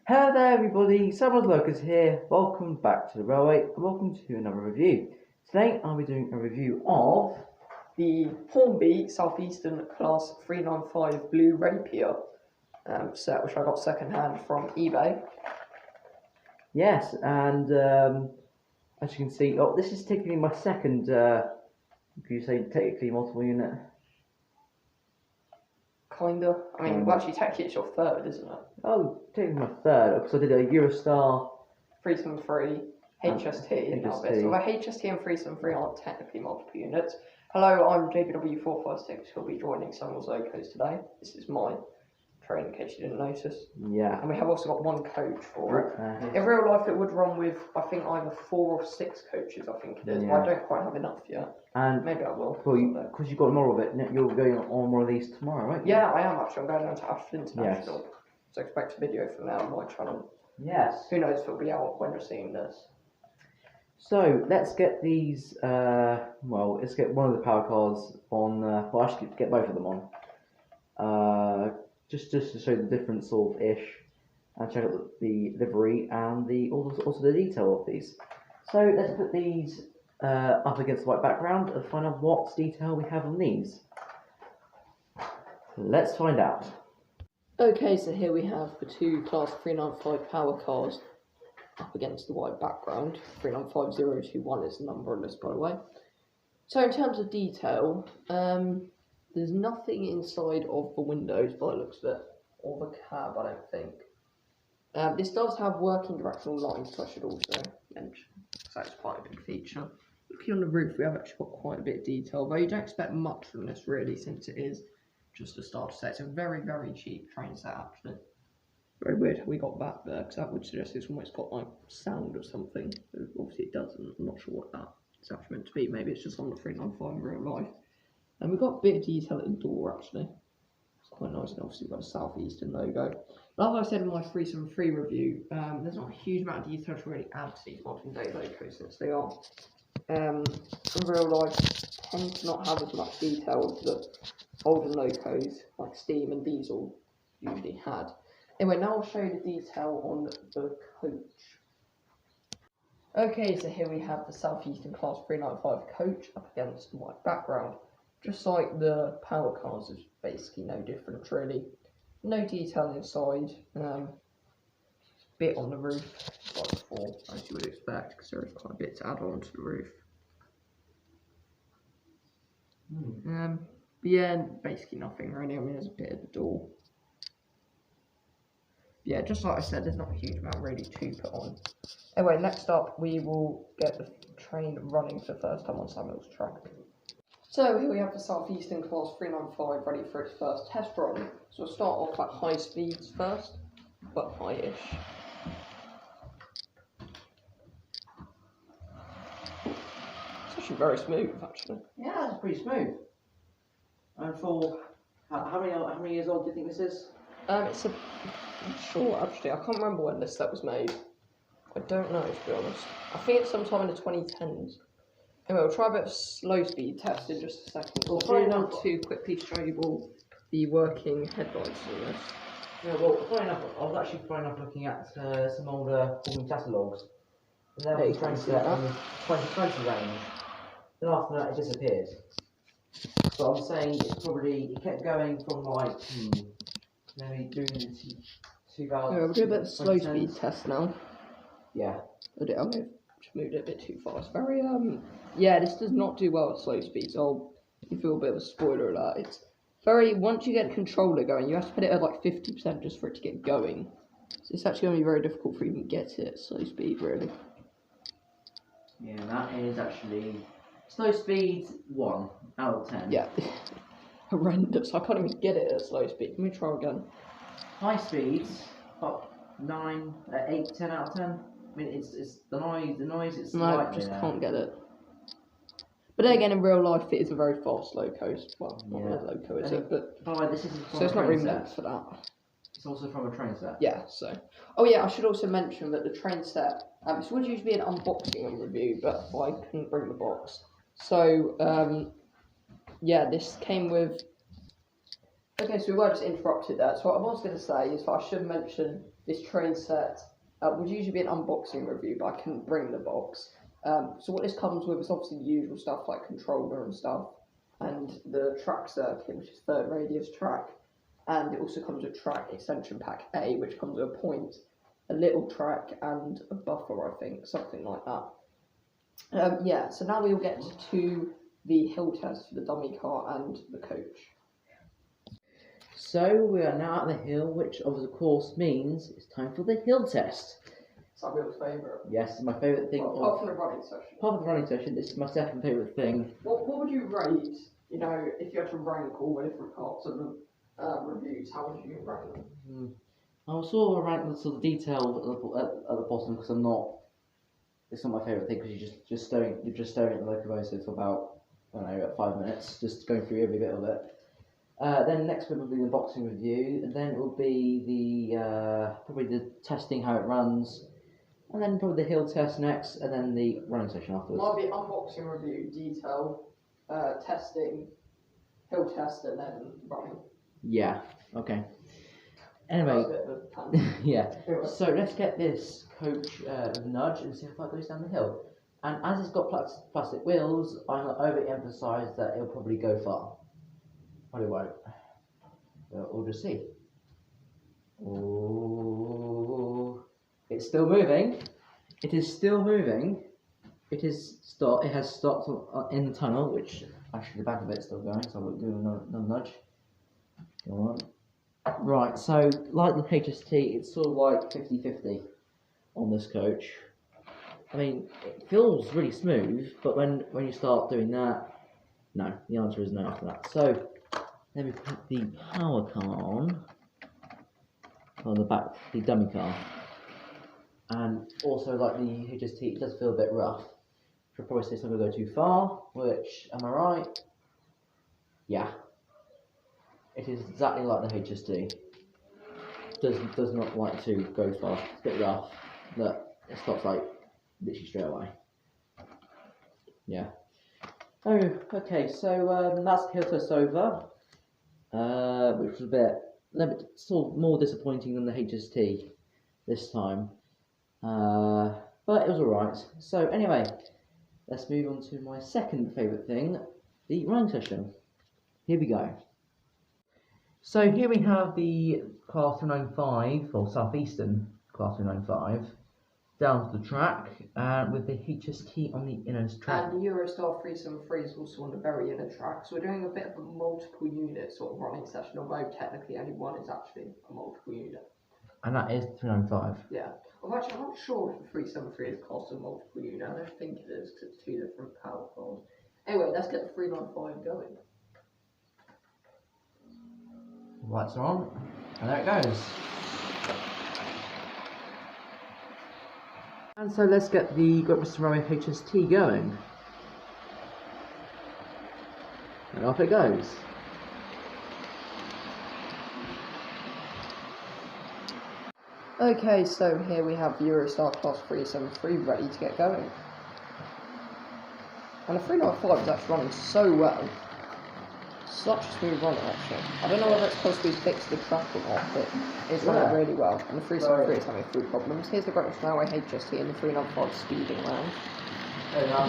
Hello there everybody, Samuel Locus here. Welcome back to the railway and welcome to another review. Today I'll be doing a review of the Hornby Southeastern Class 395 Blue Rapier set, which I got second hand from eBay. Yes, and as you can see, this is technically my second, could you say technically multiple unit? Kinda. I mean, well, actually, technically it's your third, isn't it? Oh, technically my third, because I did a Eurostar 373, HST. Now HST. so HST and 373 aren't technically multiple units. Hello, I'm JBW456, who'll be joining Samuel's Locos today. This is my train, in case you didn't notice. Yeah. And we have also got one coach for it. In real life, it would run with, I think, either 4 or 6 coaches, I think it is. Yeah. But I don't quite have enough yet. And maybe I will. Well, because you've got more of it, you're going on more of these tomorrow, right? Yeah, I am actually. I'm going down to Ashford International. Yes. So expect a video from there on my channel. Yes. Who knows if it'll be out when you're seeing this. So let's get these. Let's get one of the power cars on. Well, I should get both of them on. Just to show the difference of ish, and check out the livery and also the detail of these. So let's put these up against the white background and find out what detail we have on these. Let's find out. Okay, so here we have the two Class 395 power cars up against the white background. 395021 is the number on this, by the way. So in terms of detail, there's nothing inside of the windows by the looks of it, or the cab, I don't think. This does have working directional lines, so I should also mention, so that's quite a big feature. Looking on the roof, we have actually got quite a bit of detail, though you don't expect much from this really, since it is just a starter set. It's a very, very cheap train set actually. Very weird how we got that there, because that would suggest it's almost got like sound or something. But obviously it doesn't. I'm not sure what that is actually meant to be. Maybe it's just on the 395 in real life. And we've got a bit of detail at the door actually. It's quite nice, and obviously we've got a Southeastern logo. But as I said in my 373 review, there's not a huge amount of detail to really add to these modern day locos, since they are in real life tend to not have as much detail as the older locos like steam and diesel usually had. Anyway, now I'll show you the detail on the coach. Okay, so here we have the Southeastern Class 395 coach up against the white background. Just like the power cars, is basically no different really. No detail inside. Bit on the roof, like before, as you would expect, because there is quite a bit to add on to the roof. But yeah, basically nothing really. I mean, there's a bit at the door. Yeah, just like I said, there's not a huge amount really to put on. Anyway, next up, we will get the train running for the first time on Samuel's track. So here we have the Southeastern Class 395 ready for its first test run. So we'll start off at high speeds first, but high-ish. It's actually very smooth, actually. Yeah, it's pretty smooth. And for how many years old do you think this is? I'm sure actually. I can't remember when this set was made. I don't know, to be honest. I think it's sometime in the 2010s. Anyway, we'll try a bit of slow speed test in just a second. I'll try not to quickly show you all the working headlights on this. Yeah, well, funny enough, I was actually looking at some older Hornby catalogues. And there was a train set in the 2020 range. Then after that, it disappeared. So I'm saying it kept going from like maybe doing the 2000. Yeah, we'll do a bit of slow speed test now. Yeah. I may have just moved it a bit too fast. Very yeah, this does not do well at slow speed. So you feel a bit of a spoiler of that. It's very, once you get the controller going, you have to put it at like 50% just for it to get going. So it's actually going to be very difficult for you to even get it at slow speed, really. Yeah, that is actually slow speed 1 out of 10. Yeah, horrendous. I can't even get it at slow speed. Let me try again. High speeds up 9, 8, 10 out of 10. I mean, it's the noise. It's no, I just can't get it. But then again, in real life, it is a very fast loco. Well, not really loco, is it? But by the way, this is so it's not really meant for that. It's also from a train set. Yeah. So, oh yeah, I should also mention that the train set. This would usually be an unboxing and review, but I couldn't bring the box. So, yeah, this came with. Okay, so we were just interrupted there. So what I was going to say is that I should mention this train set would usually be an unboxing review, but I couldn't bring the box. So what this comes with is obviously the usual stuff like controller and stuff, and the track circuit, which is third radius track, and it also comes with track extension pack A, which comes with a point, a little track, and a buffer, I think, something like that. Yeah, so now we'll get to the hill test for the dummy car and the coach. So we are now at the hill, which of course means it's time for the hill test. It's our real favourite. Yes, it's my favourite thing. Well, apart from the running session. Apart from the running session, this is my second favourite thing. What would you rate, you know, if you had to rank all the different parts of the reviews, how would you rank them? I will sort of rank the sort of detail at the bottom because it's not my favourite thing because you're just staring at the locomotive for about, I don't know, about 5 minutes, just going through every bit of it. Then next bit will be the unboxing review, and then it will be the probably the testing how it runs, and then probably the hill test next, and then the running session afterwards. Might be unboxing review, detail, testing, hill test, and then running. Yeah. Okay. Anyway, yeah. So let's get this coach nudge and see if it goes down the hill. And as it's got plastic wheels, I'm going to overemphasise that it'll probably go far. But it won't. We'll just see. Oh, it's still moving. It is still moving. It has stopped in the tunnel, which actually the back of it's still going. So we'll do another nudge. Go on. Right. So like the HST, it's sort of like 50-50 on this coach. I mean, it feels really smooth, but when you start doing that, no. The answer is no after that. So. Then we put the power car on the back, the dummy car, and also like the HST, it does feel a bit rough. Should probably say it's not going to go too far. Which, am I right? Yeah, it is exactly like the HST. Does not like to go far. It's a bit rough, but it stops like literally straight away. Yeah. Oh, okay. So that's the hill test over. Which was a bit sort of more disappointing than the HST this time, but it was alright. So anyway, let's move on to my second favourite thing, the running session. Here we go. So here we have the Class 395, or Southeastern Class 395, down to the track, with the HST on the inner track. And the Eurostar 373 is also on the very inner track, so we're doing a bit of a multiple unit sort of running session, although technically only one is actually a multiple unit. And that is 395. Yeah. Well, actually, I'm not sure if the 373 is classed as a multiple unit. I don't think it is, because it's two different power cars. Anyway, let's get the 395 going. Lights are on, and there it goes. And so let's get the Great British Railway HST going. And off it goes. Okay, so here we have the Eurostar Class 373 ready to get going. And the 395 is actually running so well. Such a smooth runner, actually. I don't know whether it's because we fixed the track or not, but it's running really well. And the 373 is having a few problems. Here's the Great British Railway HST and the 395 speeding around.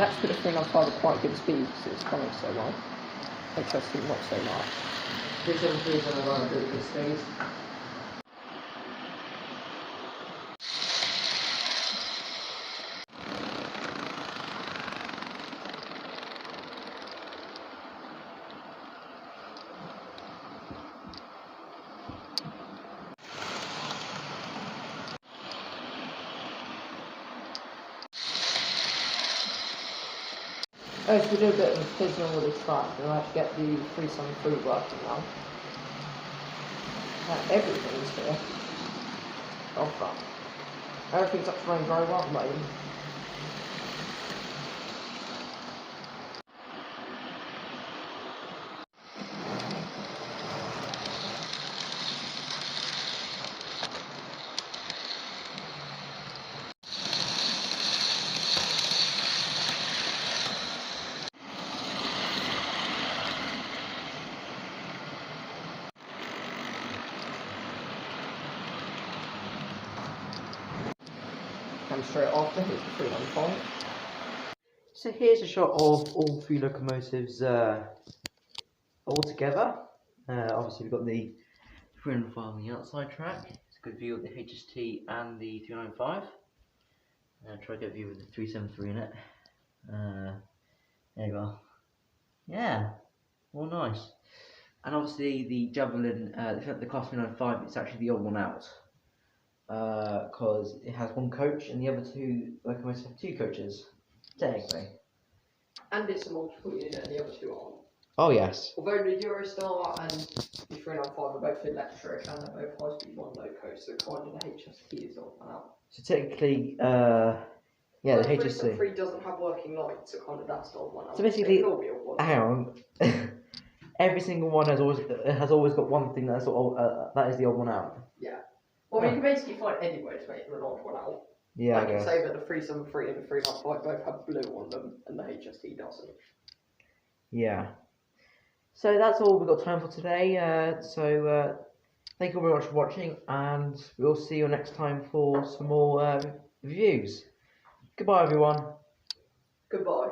That's put the 395 at quite good speed because it's running so well. HST not so much. 373 is going to run at really good speed. Oh, so we do a bit of fizzling with the track, and I have to get the 373 working now. Everything's here. Oh fuck. Everything's actually running very well, mate. come straight after. Here's the 395. So here's a shot of all three locomotives all together. Obviously we've got the 305 on the outside track. It's a good view of the HST and the 395. Try to get a view of the 373 in it. There you go. Yeah, all nice. And obviously the Javelin, the Class 395, it's actually the odd one out. Because it has one coach and the other two locomotives have two coaches, technically. And it's a multiple unit and the other two aren't. Oh yes. Although the Eurostar and the 395 are both electric and they're both high-speed one loco, so kind of the HST is on one out. So technically, yeah, but the HST. 3 doesn't have working lights, so kind of that's the odd one out. So basically, it will be a one. hang on. Every single one has always got one thing that's that is the odd one out. Yeah. Well, I mean, you can basically find anywhere to make an odd one out. Yeah, I I can guess. say that the 373 and the 395 both have blue on them, and the HST doesn't. Yeah. So that's all we've got time for today. Thank you very much for watching, and we'll see you next time for some more reviews. Goodbye, everyone. Goodbye.